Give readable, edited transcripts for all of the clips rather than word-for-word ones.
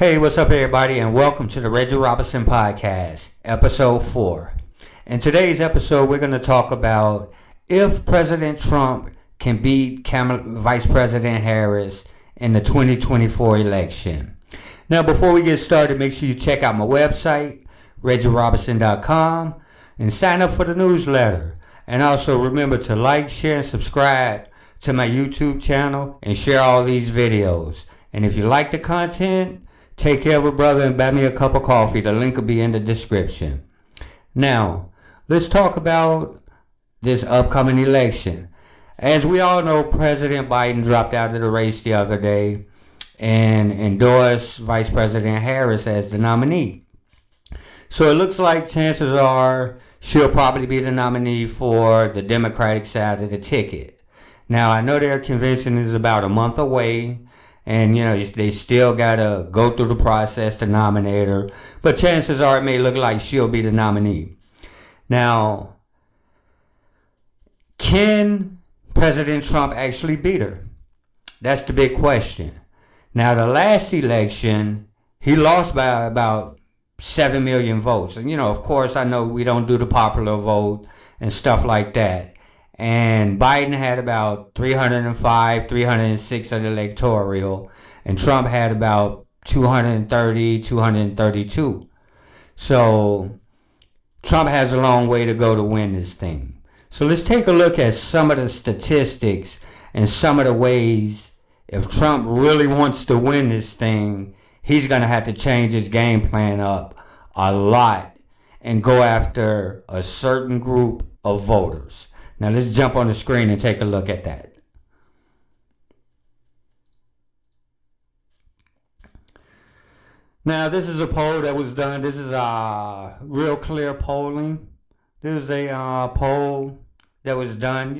Hey, what's up, everybody, and welcome to the Reggie Robinson Podcast, Episode 4. In today's episode, we're going to talk about if President Trump can beat Vice President Harris in the 2024 election. Now, before we get started, make sure you check out my website, ReggieRobinson.com, and sign up for the newsletter. And also remember to like, share, and subscribe to my YouTube channel and share all these videos. And if you like the content, take care of a brother and buy me a cup of coffee. The link will be in the description. Now, let's talk about this upcoming election. As we all know, President Biden dropped out of the race the other day and endorsed Vice President Harris as the nominee. So it looks like chances are she'll probably be the nominee for the Democratic side of the ticket. Now, I know their convention is about a month away, and, they still got to go through the process to nominate her. But chances are it may look like she'll be the nominee. Now, can President Trump actually beat her? That's the big question. Now, the last election, he lost by about 7 million votes. And, of course, I know we don't do the popular vote and stuff like that. And Biden had about 305, 306 on the electoral, and Trump had about 230, 232. So Trump has a long way to go to win this thing. So let's take a look at some of the statistics and some of the ways if Trump really wants to win this thing, he's going to have to change his game plan up a lot and go after a certain group of voters. Now let's jump on the screen and take a look at that. Now this is a poll that was done. This is real clear polling. This is a poll that was done,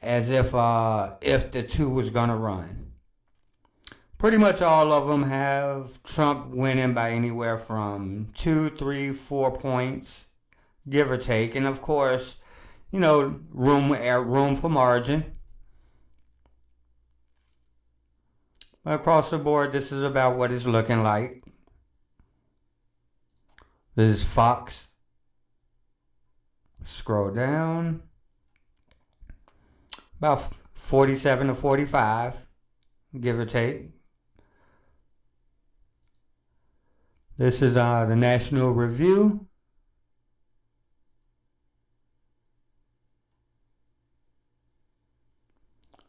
as if the two was gonna run. Pretty much all of them have Trump winning by anywhere from 2, 3, 4 points, give or take, and of course, room for margin. Across the board, this is about what it's looking like. This is Fox. Scroll down. About 47 to 45, give or take. This is the National Review.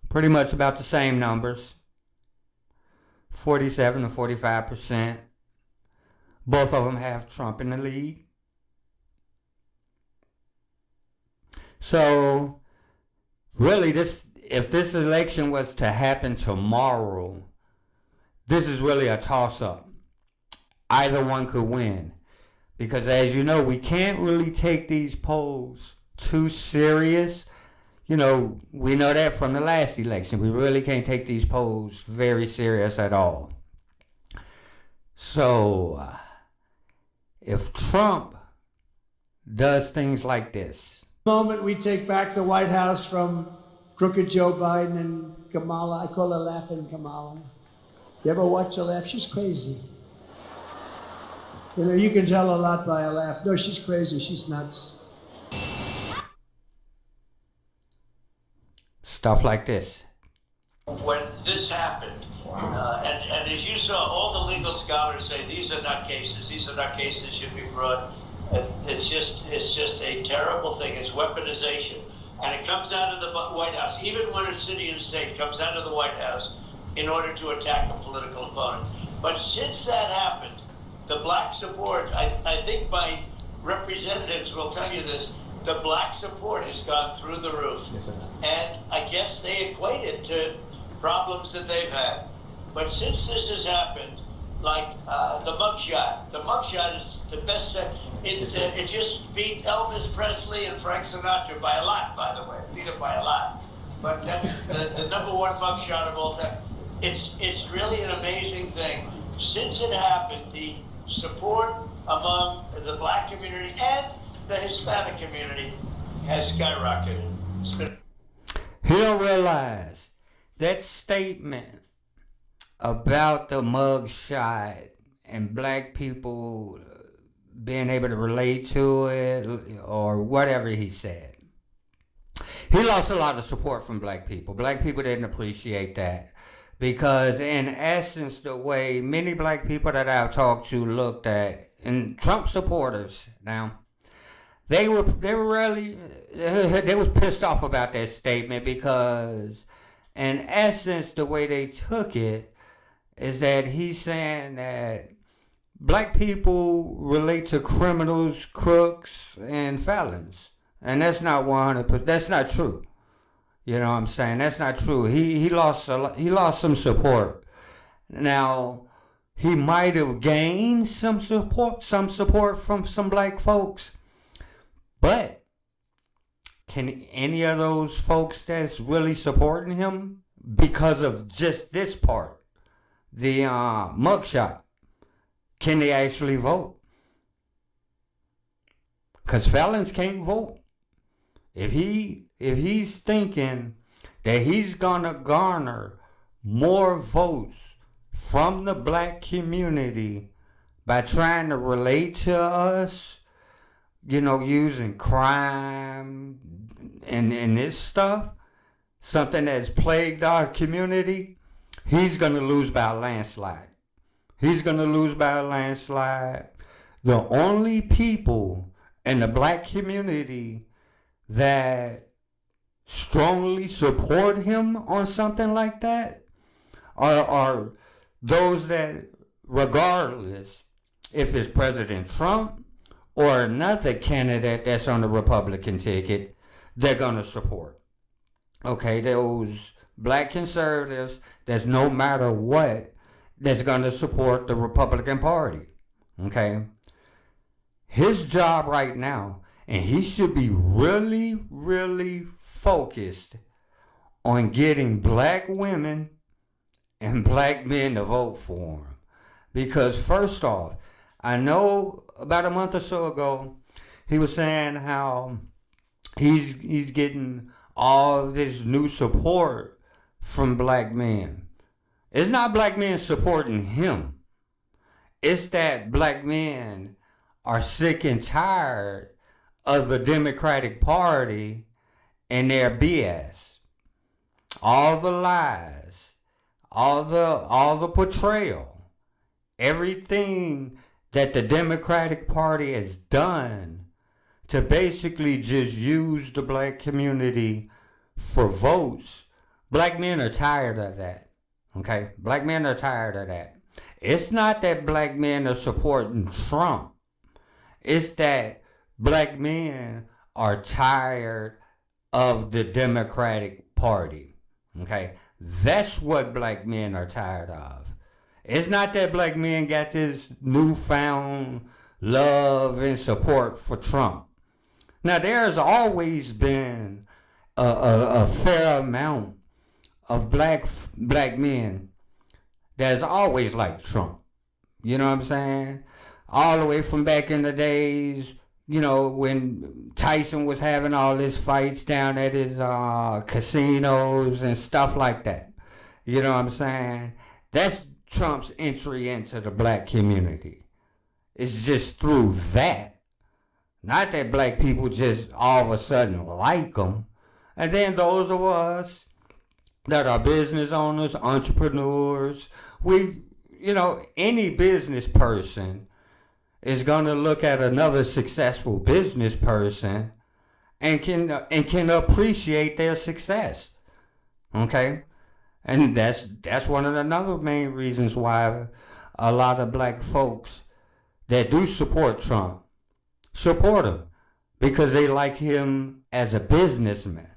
Pretty much about the same numbers, 47 to 45%. Both of them have Trump in the lead. So, really, if this election was to happen tomorrow, this is really a toss-up. Either one could win. Because as you know, we can't really take these polls too serious. We know that from the last election. We really can't take these polls very serious at all. So, if Trump does things like this. The moment we take back the White House from crooked Joe Biden and Kamala, I call her Laughing Kamala. You ever watch her laugh? She's crazy. You can tell a lot by a laugh. No, she's crazy. She's nuts. Stuff like this. When this happened, and as you saw, all the legal scholars say these are not cases. These are not cases that should be brought. It's just a terrible thing. It's weaponization, and it comes out of the White House. Even when it's city and state, comes out of the White House in order to attack a political opponent. But since that happened, the black support. I think my representatives will tell you this. The black support has gone through the roof. Yes, sir. And I guess they equate it to problems that they've had. But since this has happened, like the mugshot is the best. It just beat Elvis Presley and Frank Sinatra by a lot, by the way. Beat it by a lot. But that's the number one mugshot of all time. It's really an amazing thing. Since it happened, the support among the black community and the Hispanic community has skyrocketed. He don't realize that statement about the mug shot and black people being able to relate to it or whatever he said. He lost a lot of support from black people. Black people didn't appreciate that because, in essence, the way many black people that I've talked to looked at, and Trump supporters now, they were really they was pissed off about that statement because, in essence, the way they took it is that he's saying that black people relate to criminals, crooks, and felons, and that's not 100%. That's not true. You know what I'm saying? That's not true. He lost he lost some support. Now he might have gained some support from some black folks, but can any of those folks that's really supporting him because of just this part, the mugshot, can they actually vote? Because felons can't vote. If he's thinking that he's gonna garner more votes from the black community by trying to relate to us, using crime and this stuff, something that's plagued our community, he's gonna lose by a landslide. He's gonna lose by a landslide. The only people in the black community that strongly support him on something like that are those that, regardless if it's President Trump or another candidate that's on the Republican ticket, they're going to support. Okay, those black conservatives that's no matter what, that's going to support the Republican Party. Okay? His job right now, and he should be really, really focused on getting black women and black men to vote for him. Because first off, I know about a month or so ago, he was saying how he's getting all this new support from black men. It's not black men supporting him. It's that black men are sick and tired of the Democratic Party and their BS. All the lies, all the portrayal, everything that the Democratic Party has done to basically just use the black community for votes. Black men are tired of that. Okay? Black men are tired of that. It's not that black men are supporting Trump. It's that black men are tired of the Democratic Party. Okay? That's what black men are tired of. It's not that black men got this newfound love and support for Trump. Now, there's always been a fair amount of black men that's always liked Trump. You know what I'm saying? All the way from back in the days, when Tyson was having all his fights down at his casinos and stuff like that. You know what I'm saying? That's Trump's entry into the black community. It's just through that. Not that black people just all of a sudden like him. And then those of us that are business owners, entrepreneurs, any business person is going to look at another successful business person and can appreciate their success. Okay? And that's one of the another main reasons why a lot of black folks that do support Trump support him, because they like him as a businessman.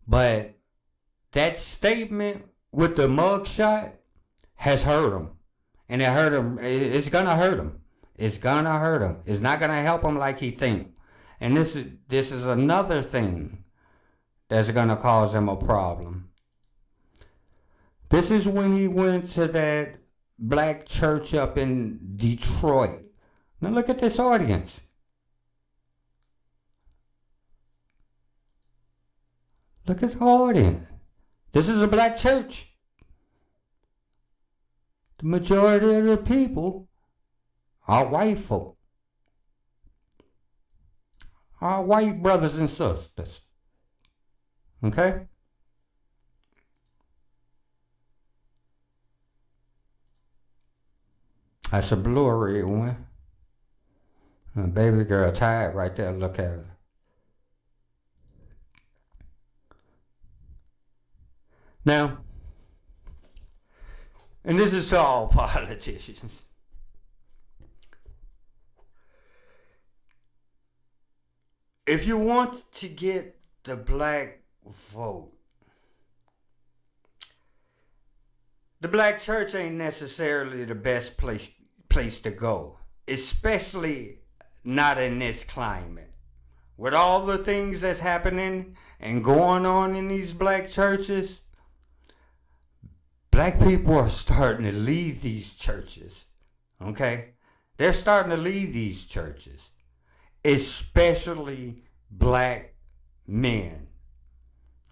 But that statement with the mugshot has hurt him. And it hurt him. It's going to hurt him. It's going to hurt him. It's not going to help him like he thinks. And this is another thing that's going to cause him a problem. This is when he went to that black church up in Detroit. Now look at this audience. Look at the audience. This is a black church. the majority of the people are white folk. Our white brothers and sisters. Okay? That's a blurry one. Baby girl tired right there. Look at her. Now, and this is to all politicians. If you want to get the black vote, the black church ain't necessarily the best place to go, especially not in this climate. With all the things that's happening and going on in these black churches, black people are starting to leave these churches. Okay? They're starting to leave these churches, especially black men.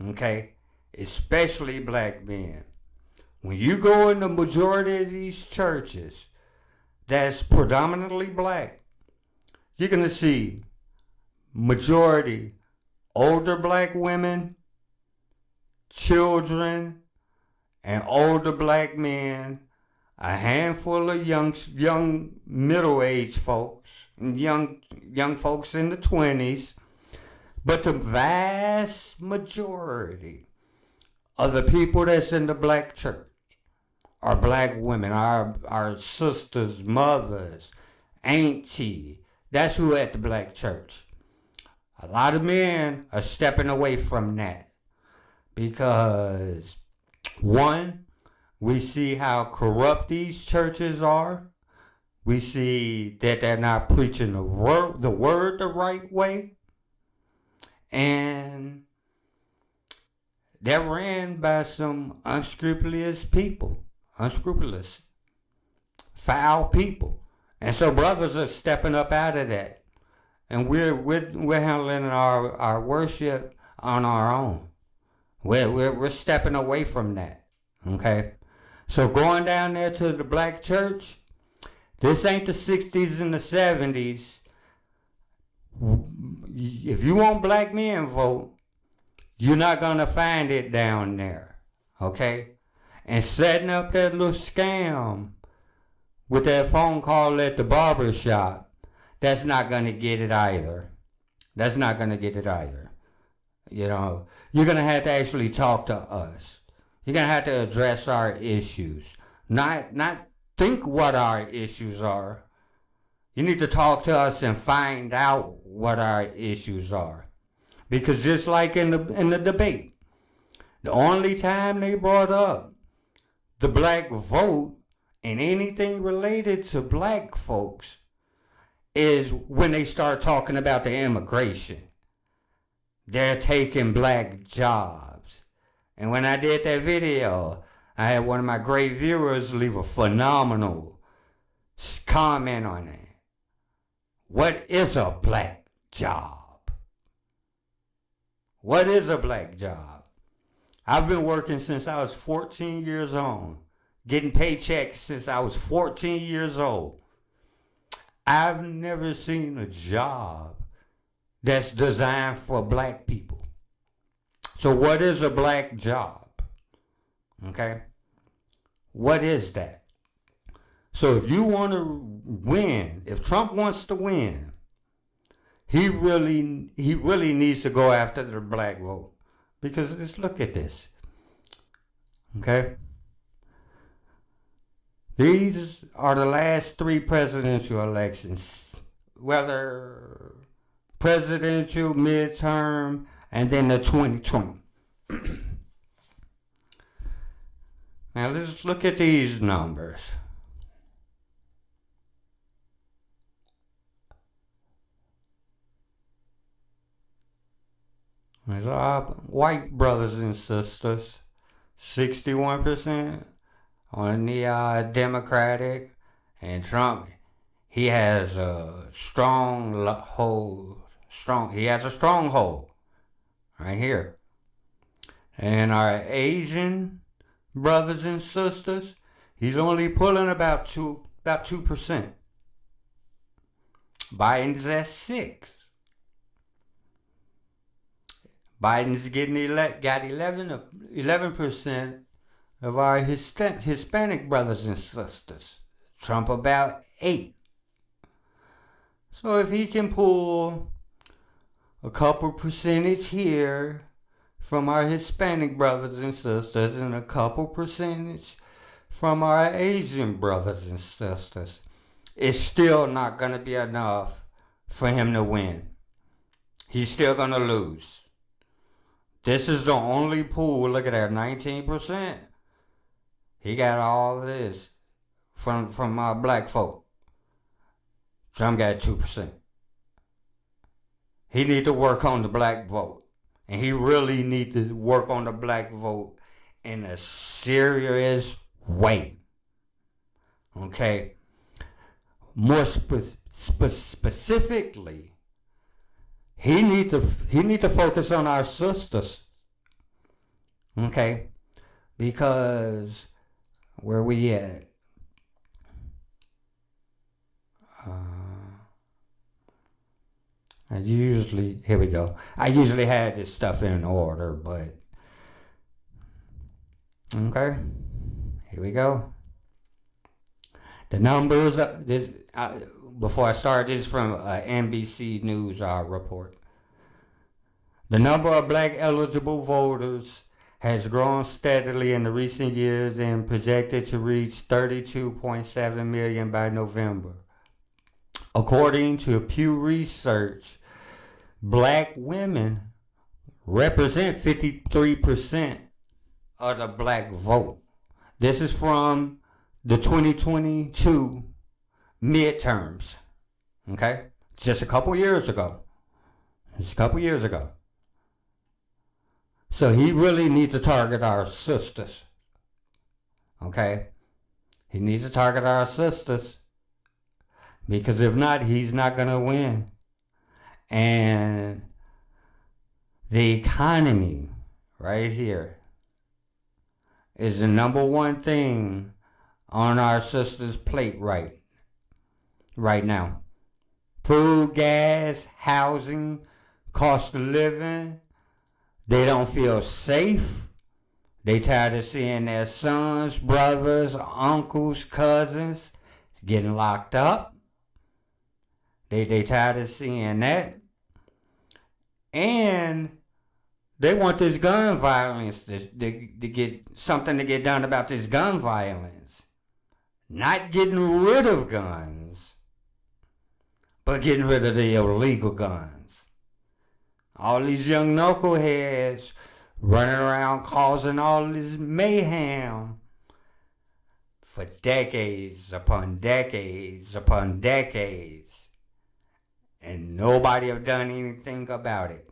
Okay? Especially black men. When you go in the majority of these churches that's predominantly black, you're going to see majority older black women, children, and older black men, a handful of young middle-aged folks, and young folks in the 20s, but the vast majority of the people that's in the black church are black women, our sisters, mothers, auntie. That's who at the black church. A lot of men are stepping away from that because, one, we see how corrupt these churches are. We see that they're not preaching the word the right way. And they're ran by some unscrupulous people. Unscrupulous, foul people. And so brothers are stepping up out of that. And we're handling our worship on our own. We're stepping away from that. Okay? So going down there to the black church, this ain't the 60s and the 70s. If you want black men vote, you're not going to find it down there. Okay? And setting up that little scam with that phone call at the barber shop, that's not going to get it either. That's not going to get it either. You know, you're going to have to actually talk to us. You're going to have to address our issues. Not think what our issues are. You need to talk to us and find out what our issues are. Because just like in the debate, the only time they brought up the black vote and anything related to black folks is when they start talking about the immigration. They're taking black jobs. And when I did that video, I had one of my great viewers leave a phenomenal comment on it. What is a black job? What is a black job? I've been working since I was 14 years old, getting paychecks since I was 14 years old. I've never seen a job that's designed for black people. So what is a black job? Okay? What is that? So if you want to win, if Trump wants to win, he really needs to go after the black vote. Because let's look at this. Okay? These are the last 3 presidential elections. Whether presidential, midterm, and then the 2020. Now let's look at these numbers. There's our white brothers and sisters, 61% on the Democratic, and Trump, he has a stronghold right here. And our Asian brothers and sisters, He's only pulling about 2%. Biden's at 6. Biden's got 11% of our Hispanic brothers and sisters. Trump about 8. So if he can pull a couple percentage here from our Hispanic brothers and sisters and a couple percentage from our Asian brothers and sisters, it's still not going to be enough for him to win. He's still going to lose. This is the only pool. Look at that, 19%. He got all of this from our black folk. Trump got 2%. He need to work on the black vote. And he really need to work on the black vote in a serious way. Okay? More specifically, he need to focus on our sisters. Okay? Because where we at? Here we go. I usually have this stuff in order, but okay, here we go. The numbers, before I start, this is from NBC News report. The number of black eligible voters has grown steadily in the recent years and projected to reach 32.7 million by November. According to Pew Research, black women represent 53% of the black vote. This is from the 2022 midterms. Okay? Just a couple years ago. So he really needs to target our sisters. Okay? He needs to target our sisters. Because if not, he's not going to win. And the economy right here is the number one thing on our sisters' plate right now. Food, gas, housing, cost of living. They don't feel safe. They tired of seeing their sons, brothers, uncles, cousins getting locked up. They tired of seeing that. And they want this gun violence to get something to get done about this gun violence. Not getting rid of guns, but getting rid of the illegal guns. All these young knuckleheads running around causing all this mayhem for decades upon decades upon decades. And nobody have done anything about it.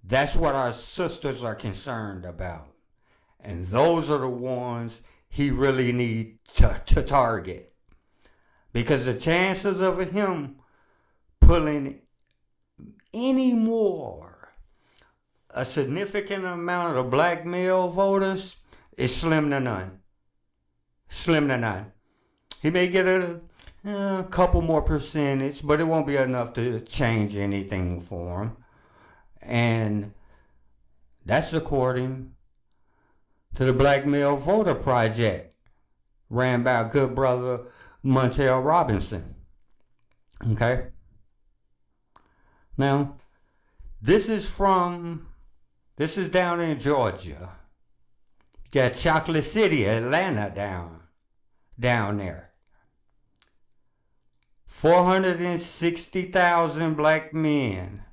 That's what our sisters are concerned about. And those are the ones he really needs to target. Because the chances of him pulling any more, a significant amount of black male voters, is slim to none. Slim to none. He may get a couple more percentage, but it won't be enough to change anything for him. And that's according to the Black Male Voter Project, ran by our good brother Montel Robinson. Okay? Now, this is down in Georgia. You got Chocolate City, Atlanta down there. 460,000 black men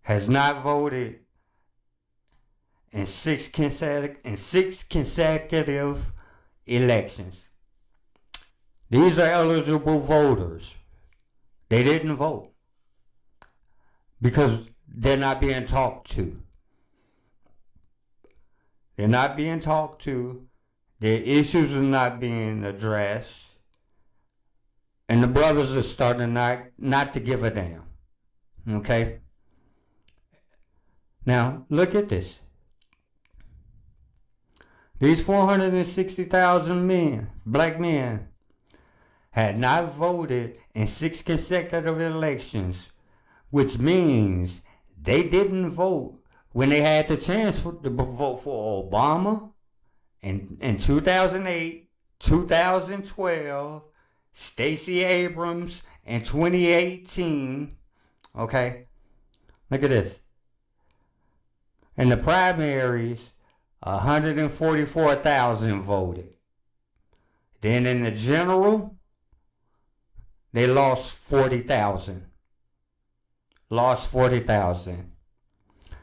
has not voted in six consecutive elections. These are eligible voters. They didn't vote because they're not being talked to. They're not being talked to. Their issues are not being addressed. And the brothers are starting not to give a damn. Okay? Now, look at this. These 460,000 men, black men, had not voted in 6 consecutive elections, which means they didn't vote when they had the chance to vote for Obama in 2008, 2012, Stacey Abrams in 2018. Okay, look at this. In the primaries, 144,000 voted. Then in the general, they lost 40,000. Lost 40,000.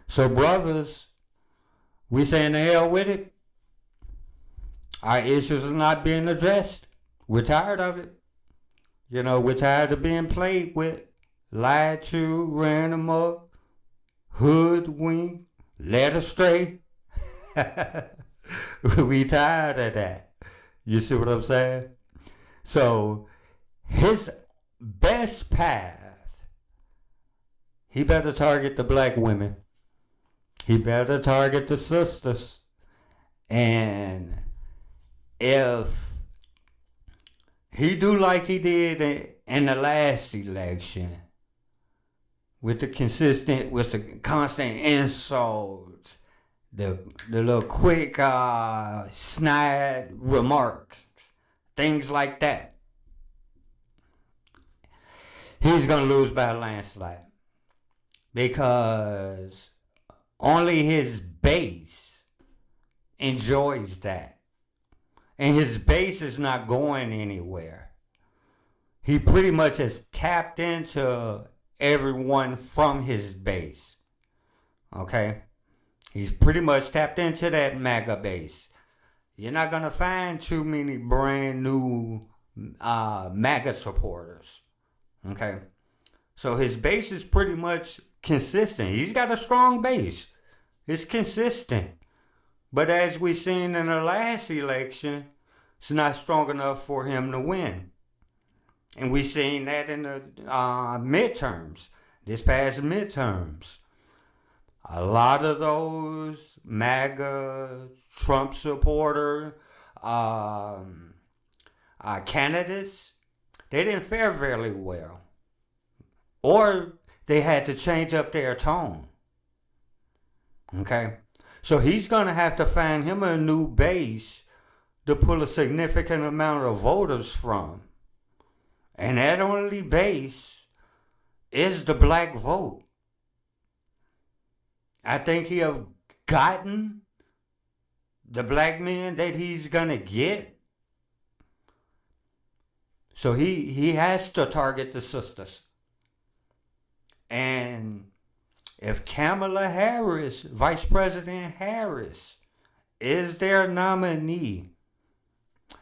So brothers, we saying the hell with it. Our issues are not being addressed. We're tired of it. You know, we're tired of being played with, lied to, ran amok, hoodwinked, led astray. We tired of that. You see what I'm saying? So his best path, he better target the black women. He better target the sisters. And if he do like he did in the last election, with the constant insults, the little quick snide remarks, things like that, he's gonna lose by a landslide, because only his base enjoys that. And his base is not going anywhere. He pretty much has tapped into everyone from his base. Okay? He's pretty much tapped into that MAGA base. You're not going to find too many brand new MAGA supporters. Okay? So his base is pretty much consistent. He's got a strong base. It's consistent. But as we seen in the last election, it's not strong enough for him to win. And we seen that in the midterms, this past midterms. A lot of those MAGA, Trump supporter candidates, they didn't fare very well. Or they had to change up their tone. Okay? So he's going to have to find him a new base to pull a significant amount of voters from. And that only base is the black vote. I think he have gotten the black men that he's going to get. So he has to target the sisters. And if Kamala Harris, Vice President Harris, is their nominee,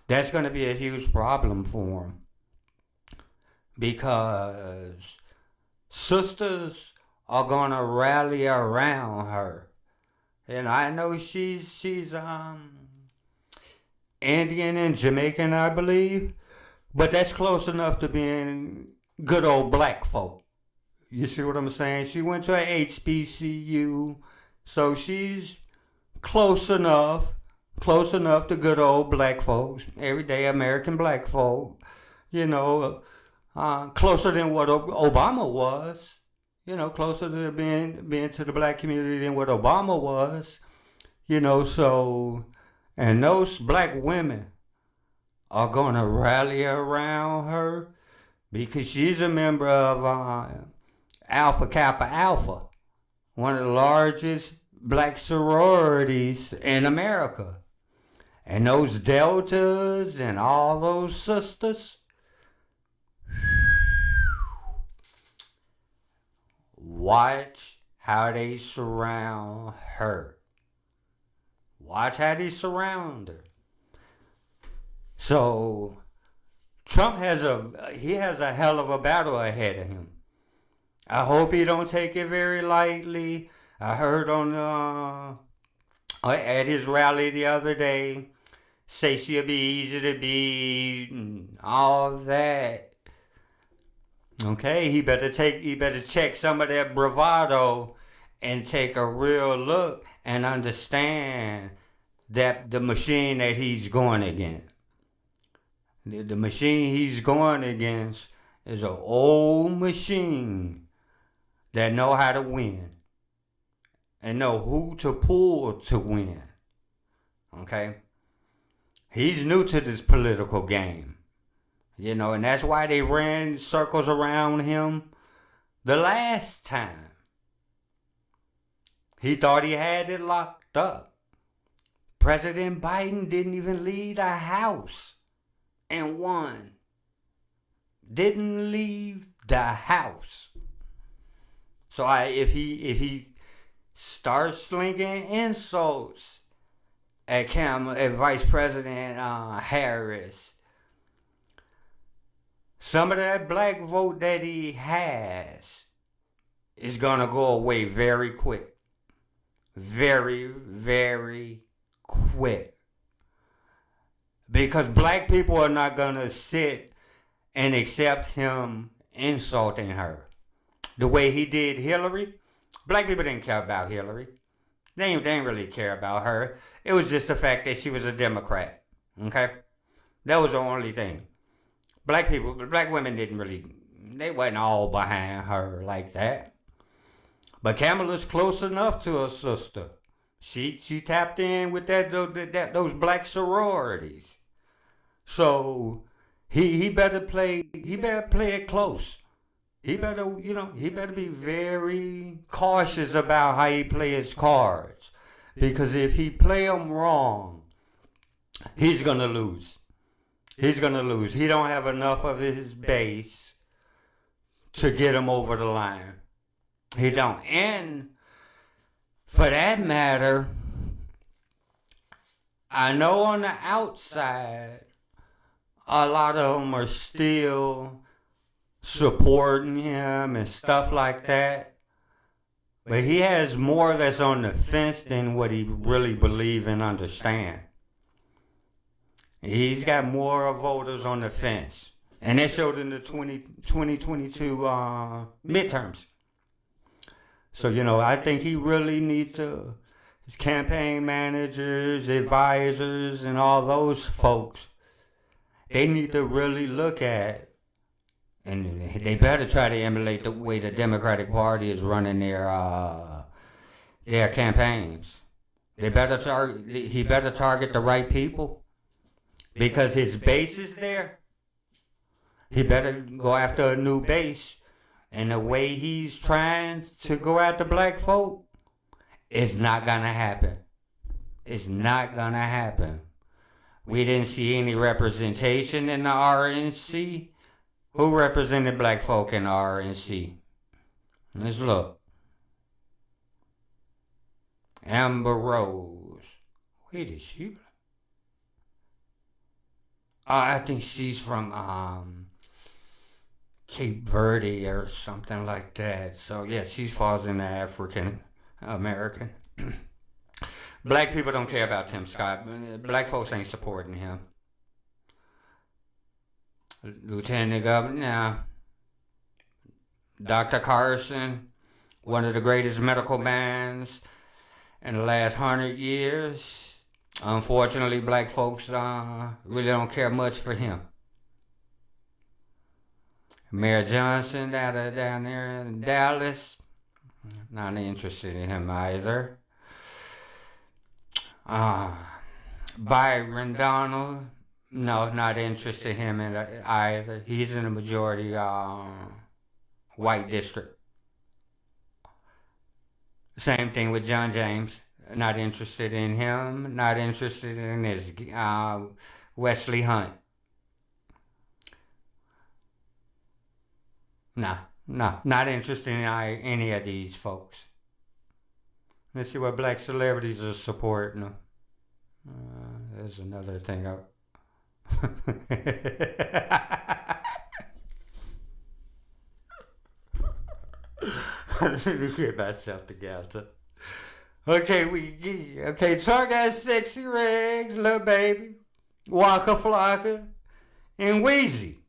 that's going to be a huge problem for him. Because sisters are going to rally around her. And I know she's Indian and Jamaican, I believe. But that's close enough to being good old black folk. You see what I'm saying? She went to a HBCU, so she's close enough to good old black folks, everyday American black folk, you know, closer than what Obama was, you know, closer to being to the black community than what Obama was, you know, so, and those black women are going to rally around her because she's a member of Alpha Kappa Alpha, one of the largest black sororities in America. And those deltas and all those sisters, watch how they surround her. Watch how they surround her. So Trump has a hell of a battle ahead of him. I hope he don't take it very lightly. I heard on at his rally the other day, say she'll be easy to beat and all that. Okay, he better check some of that bravado and take a real look and understand that the machine that he's going against. The machine he's going against is an old machine that know how to win and know who to pull to win. Okay? He's new to this political game. You know, and that's why they ran circles around him the last time. He thought he had it locked up. President Biden didn't even leave the House and won. Didn't leave the House. So if he starts slinging insults at Vice President Harris, some of that black vote that he has is gonna go away very quick. Very, very quick. Because black people are not gonna sit and accept him insulting her. The way he did Hillary, black people didn't care about Hillary. They didn't really care about her. It was just the fact that she was a Democrat. Okay? That was the only thing. Black women they wasn't all behind her like that. But Kamala's close enough to her sister. She tapped in with those black sororities. So he better play it close. He better be very cautious about how he play his cards. Because if he play them wrong, he's gonna lose. He's gonna lose. He don't have enough of his base to get him over the line. He don't. And for that matter, I know on the outside, a lot of them are still supporting him and stuff like that. But he has more that's on the fence than what he really believe and understand. He's got more voters on the fence. And that showed in the 2022 midterms. So, I think he really needs his campaign managers, advisors, and all those folks, they need to really look at, and they better try to emulate the way the Democratic Party is running their campaigns. He better target the right people because his base is there. He better go after a new base. And the way he's trying to go after black folk, it's not gonna happen. It's not gonna happen. We didn't see any representation in the RNC. Who represented black folk in the RNC? Let's look. Amber Rose. Where did she? I think she's from Cape Verde or something like that. So yeah, she falls in the African American. Black people don't care about Tim Scott. Black folks ain't supporting him. Lieutenant Governor, Dr. Carson, one of the greatest medical minds in the last 100 years. Unfortunately, black folks really don't care much for him. Mayor Johnson down there in Dallas, not interested in him either. Byron Donald, no, not interested in him either. He's in the majority white district. Same thing with John James, not interested in him, not interested in his Wesley Hunt. No, not interested in any of these folks. Let's see what black celebrities are supporting. There's another thing. Let me get myself together. Okay, Chuck got Sexy Regs, Lil Baby, Waka Flocka, and Wheezy.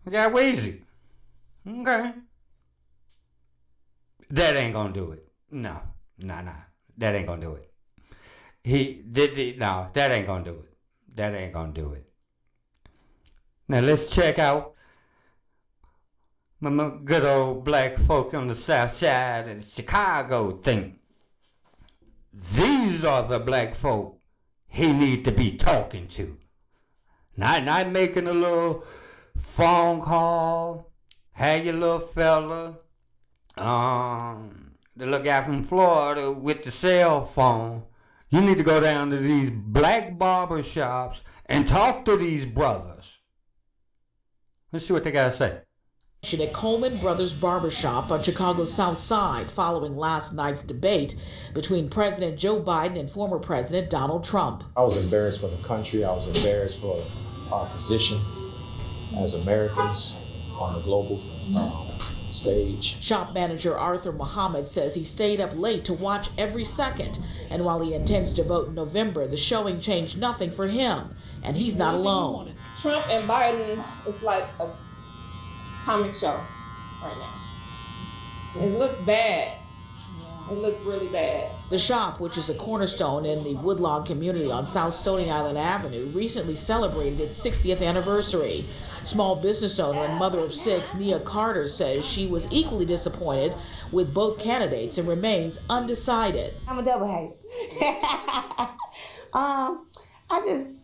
We got Wheezy. Okay. That ain't gonna do it. No. That ain't gonna do it. No, that ain't gonna do it. That ain't gonna do it. Now let's check out my good old black folk on the south side of Chicago think. These are the black folk he need to be talking to. Not making a little phone call. Have your little fella, the little guy from Florida with the cell phone. You need to go down to these black barber shops and talk to these brothers. Let's see what they got to say. At Coleman Brothers Barbershop on Chicago's South Side following last night's debate between President Joe Biden and former President Donald Trump. I was embarrassed for the country. I was embarrassed for our position as Americans on the global stage. Shop manager Arthur Muhammad says he stayed up late to watch every second, and while he intends to vote in November, the showing changed nothing for him, and he's not alone. Trump and Biden is like a comic show right now. It looks bad. It looks really bad. The shop, which is a cornerstone in the Woodlawn community on South Stony Island Avenue, recently celebrated its 60th anniversary. Small business owner and mother of 6, Nia Carter, says she was equally disappointed with both candidates and remains undecided. I'm a double hater.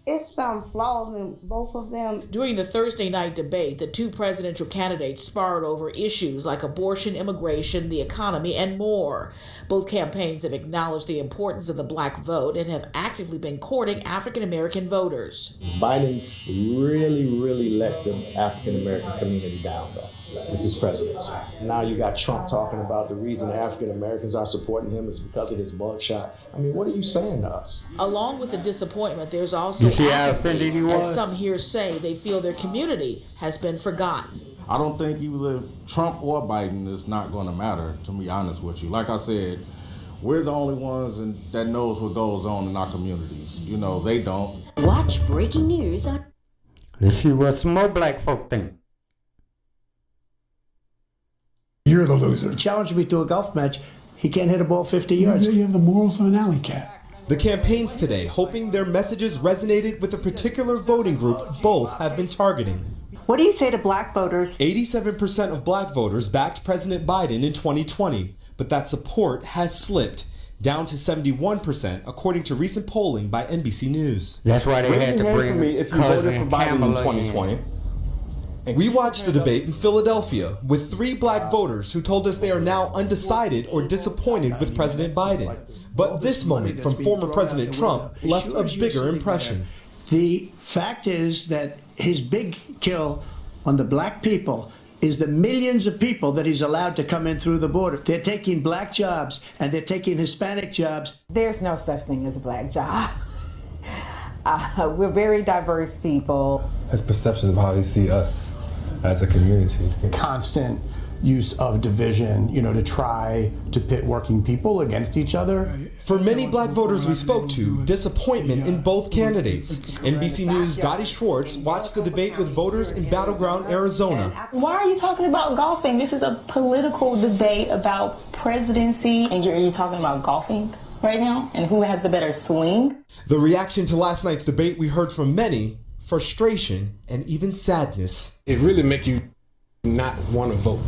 It's some flaws in both of them. During the Thursday night debate, the two presidential candidates sparred over issues like abortion, immigration, the economy, and more. Both campaigns have acknowledged the importance of the black vote and have actively been courting African-American voters. Biden really let the African-American community down, though, with his presidency. Now you got Trump talking about the reason African-Americans are supporting him is because of his mugshot. I mean, what are you saying to us? Along with the disappointment, there's also You see how offended he was? as some here say, they feel their community has been forgotten. I don't think either Trump or Biden is not going to matter, to be honest with you. Like I said, we're the only ones that knows what goes on in our communities. You know, they don't. Watch breaking news on... Let's see what some more black folk think. You're the loser. He challenged me to a golf match. He can't hit a ball 50 yards. You have the morals of an alley cat. The campaigns today, hoping their messages resonated with a particular voting group, both have been targeting. What do you say to black voters? 87% of black voters backed President Biden in 2020, but that support has slipped, down to 71%, according to recent polling by NBC News. That's why they had to bring me if you voted for Biden in 2020. We watched the debate in Philadelphia with 3 black voters who told us they are now undecided or disappointed with President Biden. But this moment from former President Trump left a bigger impression. The fact is that his big kill on the black people is the millions of people that he's allowed to come in through the border. They're taking black jobs and they're taking Hispanic jobs. There's no such thing as a black job. We're very diverse people. His perception of how he sees us as a community. The constant use of division, to try to pit working people against each other. For many black voters we spoke to, disappointment in both candidates. NBC News' Gotti Schwartz watched the debate with voters in battleground Arizona. Why are you talking about golfing? This is a political debate about presidency, and you're talking about golfing right now? And who has the better swing? The reaction to last night's debate we heard from many, frustration and even sadness. It really makes you not want to vote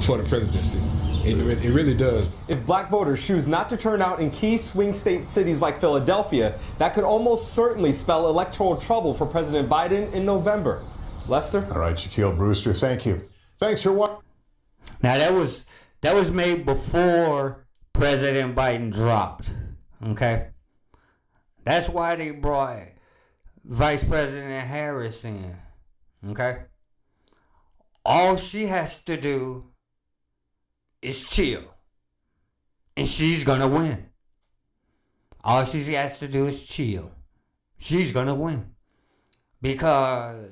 for the presidency. It really does. If black voters choose not to turn out in key swing state cities like Philadelphia, that could almost certainly spell electoral trouble for President Biden in November. Lester? All right, Shaquille Brewster, thank you. Thanks for watching. Now that was made before President Biden dropped. Okay? That's why they brought Vice President Harris in. Okay? All she has to do is chill. And she's gonna win. All she has to do is chill. She's gonna win. Because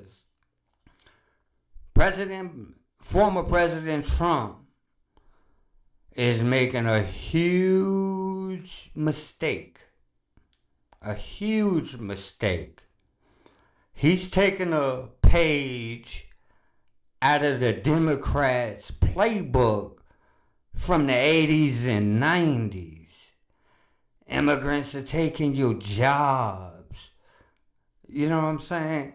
former President Trump is making a huge mistake. A huge mistake. He's taking a page out of the Democrats' playbook from the 80s and 90s. immigrants are taking your jobs. You know what I'm saying?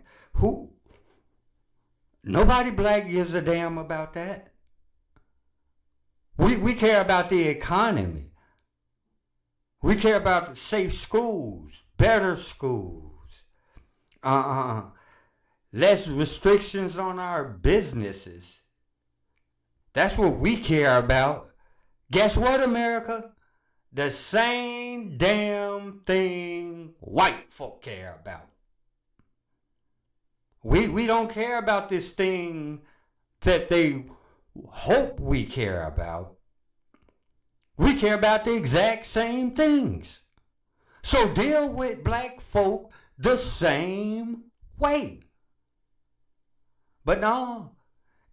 Nobody black gives a damn about that. We care about the economy. We care about the safe schools, better schools, less restrictions on our businesses. That's what we care about. Guess what, America? The same damn thing white folk care about. We don't care about this thing that they hope we care about. We care about the exact same things. So deal with black folk the same way. But no,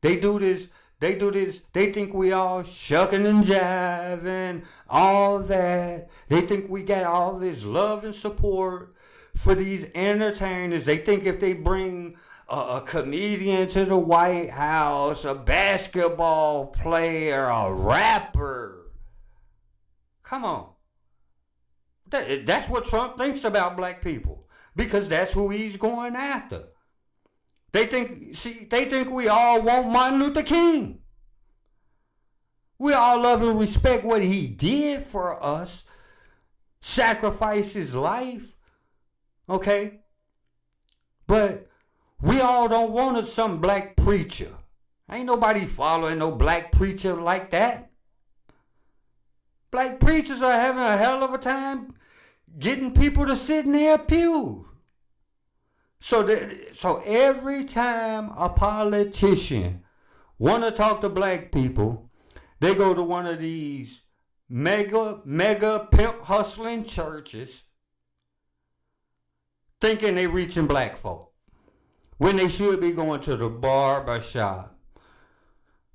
they do this. They think we all shucking and jiving, all that. They think we got all this love and support for these entertainers. They think if they bring a comedian to the White House, a basketball player, a rapper. Come on. That's what Trump thinks about black people, because that's who he's going after. They think we all want Martin Luther King. We all love and respect what he did for us. Sacrificed his life. Okay? But we all don't want some black preacher. Ain't nobody following no black preacher like that. Black preachers are having a hell of a time getting people to sit in their pews. So every time a politician want to talk to black people, they go to one of these mega pimp hustling churches thinking they reaching black folk, when they should be going to the barber shop,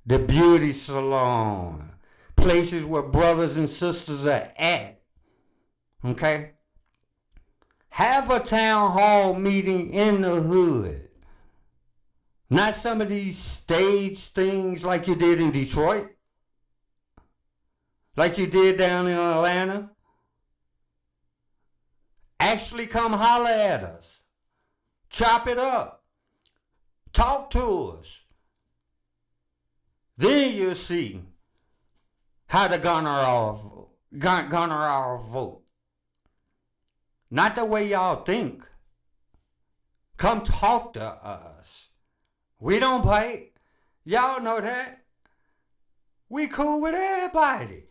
the beauty salon, places where brothers and sisters are at. Okay? Have a town hall meeting in the hood. Not some of these stage things like you did in Detroit. Like you did down in Atlanta. Actually come holler at us. Chop it up. Talk to us. Then you'll see how to garner our vote. Not the way y'all think. Come talk to us. We don't bite. Y'all know that. We cool with everybody.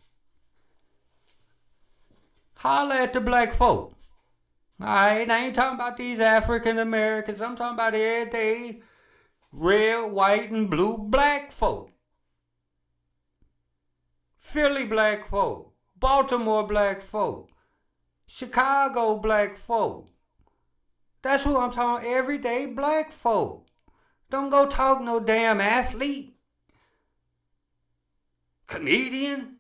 Holler at the black folk. Alright, I ain't talking about these African Americans. I'm talking about everyday red, white, and blue black folk. Philly black folk. Baltimore black folk. Chicago black folk. That's who I'm talking, everyday black folk. Don't go talk no damn athlete, comedian,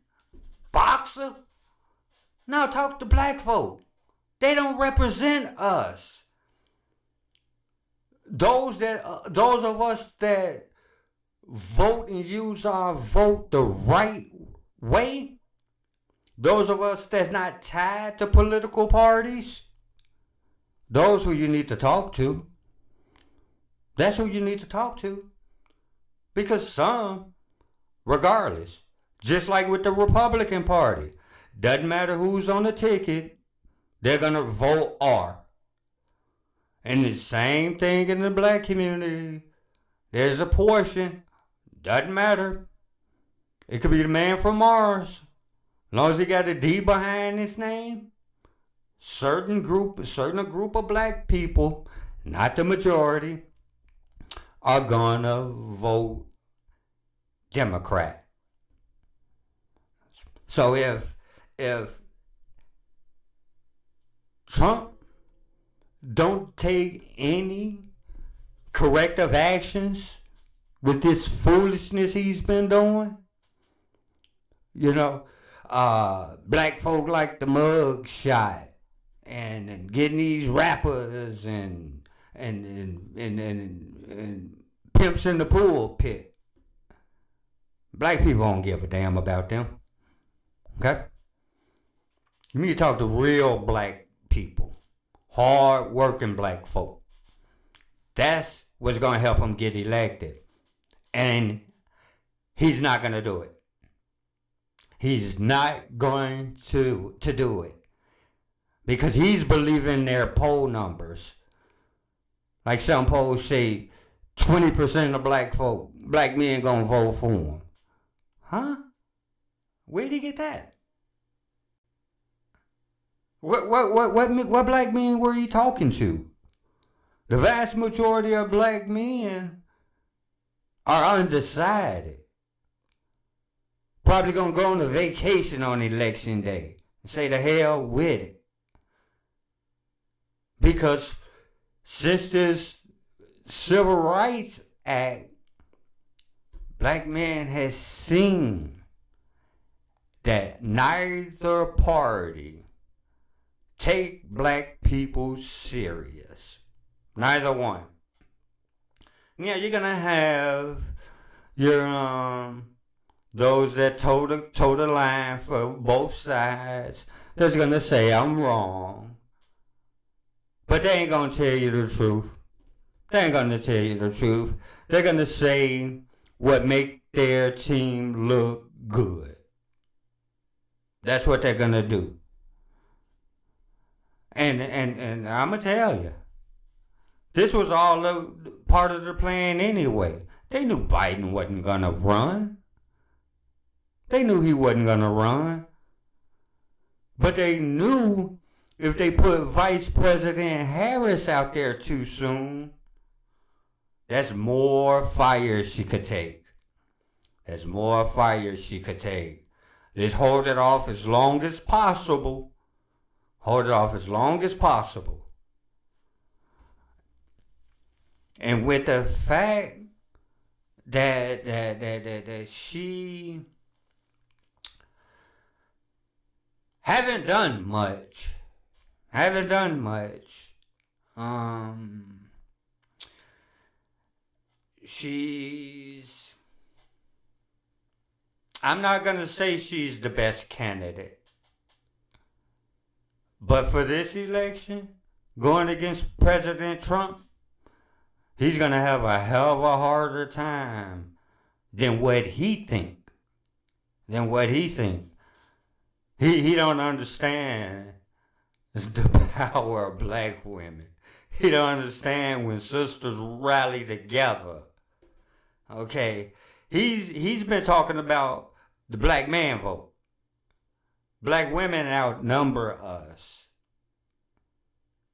boxer. No, talk to black folk. They don't represent us. Those of us that vote and use our vote the right way, those of us that's not tied to political parties, those who you need to talk to. That's who you need to talk to. Because some, regardless, just like with the Republican Party, doesn't matter who's on the ticket, they're going to vote R. And the same thing in the black community. There's a portion, doesn't matter. It could be the man from Mars. As long as he got a D behind his name, certain group of black people, not the majority, are gonna vote Democrat. So if Trump don't take any corrective actions with this foolishness he's been doing, black folk like the mug shot and getting these rappers and pimps in the pulpit. Black people don't give a damn about them. Okay? You need to talk to real black people, hard working black folk. That's what's going to help him get elected. And he's not going to do it. He's not going to do it. Because he's believing their poll numbers. Like some polls say 20% of black men going to vote for him. Huh? Where'd he get that? What black men were he talking to? The vast majority of black men are undecided. Probably gonna go on a vacation on election day and say the hell with it. Because since this Civil Rights Act, black men has seen that neither party take black people serious. Neither one. Yeah, you're gonna have your those that toe the line for both sides. That's gonna say I'm wrong, but they ain't gonna tell you the truth. They ain't gonna tell you the truth. They're gonna say what make their team look good. That's what they're gonna do. And I'm gonna tell you, this was all part of the plan anyway. They knew Biden wasn't gonna run. They knew he wasn't gonna run. But they knew if they put Vice President Harris out there too soon, that's more fire she could take. There's more fire she could take. Just hold it off as long as possible. Hold it off as long as possible. And with the fact that she haven't done much. I'm not going to say she's the best candidate. But for this election, going against President Trump, he's going to have a hell of a harder time than what he think. He don't understand the power of black women. He don't understand when sisters rally together. Okay, he's been talking about the black man vote. Black women outnumber us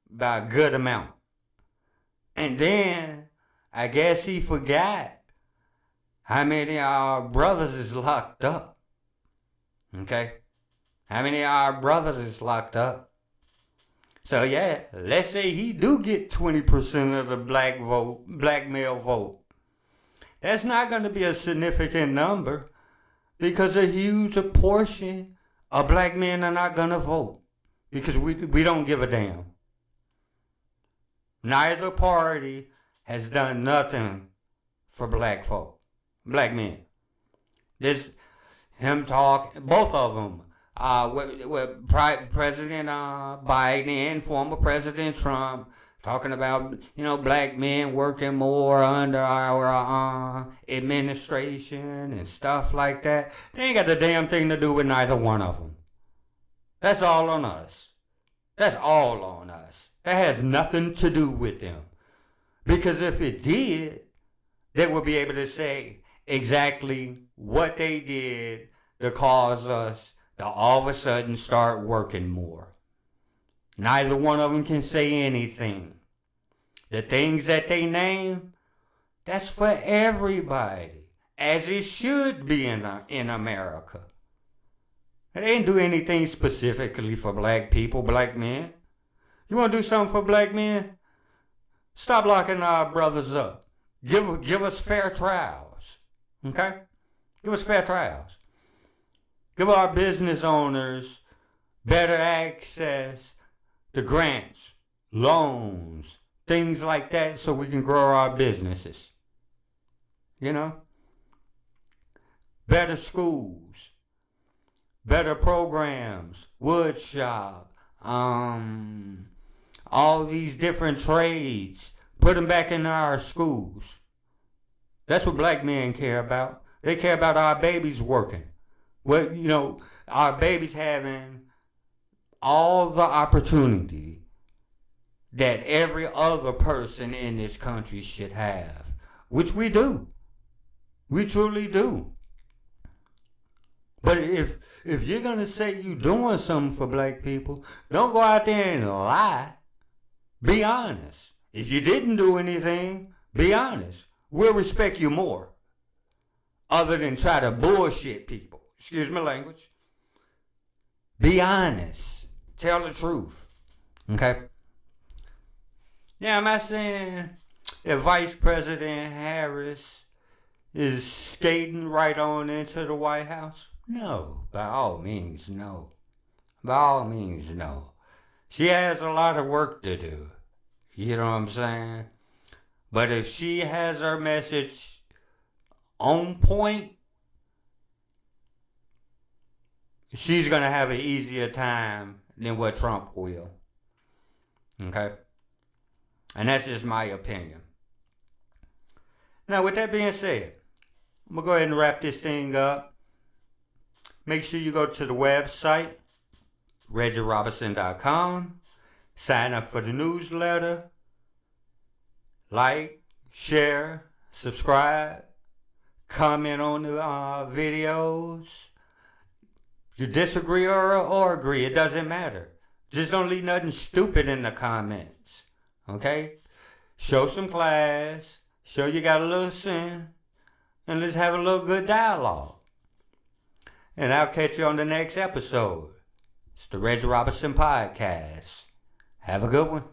by a good amount. And then I guess he forgot how many of our brothers is locked up. Okay? How many of our brothers is locked up? So yeah, let's say he do get 20% of the black male vote. That's not going to be a significant number because a huge portion of black men are not going to vote because we don't give a damn. Neither party has done nothing for black folk, black men. There's him talk, both of them, with President Biden and former President Trump, talking about, black men working more under our administration and stuff like that. They ain't got the damn thing to do with neither one of them. That's all on us. That's all on us. That has nothing to do with them. Because if it did, they would be able to say exactly what they did to cause us to all of a sudden start working more. Neither one of them can say anything. The things that they name, that's for everybody, as it should be in America. They didn't do anything specifically for black people, black men. You want to do something for black men? Stop locking our brothers up. Give us fair trials, okay? Give us fair trials. Give our business owners better access to grants, loans, things like that so we can grow our businesses. Better schools, better programs, wood shop, all these different trades. Put them back in our schools. That's what black men care about. They care about our babies working. Our babies having all the opportunity that every other person in this country should have, which we do. We truly do. But if you're going to say you're doing something for black people, don't go out there and lie. Be honest. If you didn't do anything, be honest. We'll respect you more. Other than try to bullshit people. Excuse my language. Be honest. Tell the truth. Okay? Now, am I saying that Vice President Harris is skating right on into the White House? No. By all means, no. By all means, no. She has a lot of work to do. You know what I'm saying? But if she has her message on point, she's going to have an easier time than what Trump will. Okay? And that's just my opinion. Now, with that being said, I'm going to go ahead and wrap this thing up. Make sure you go to the website, ReggieRobinson.com. Sign up for the newsletter. Like, share, subscribe. Comment on the videos. You disagree or agree, it doesn't matter. Just don't leave nothing stupid in the comments. Okay? Show some class. Show you got a little sense. And let's have a little good dialogue. And I'll catch you on the next episode. It's the Reggie Robinson Podcast. Have a good one.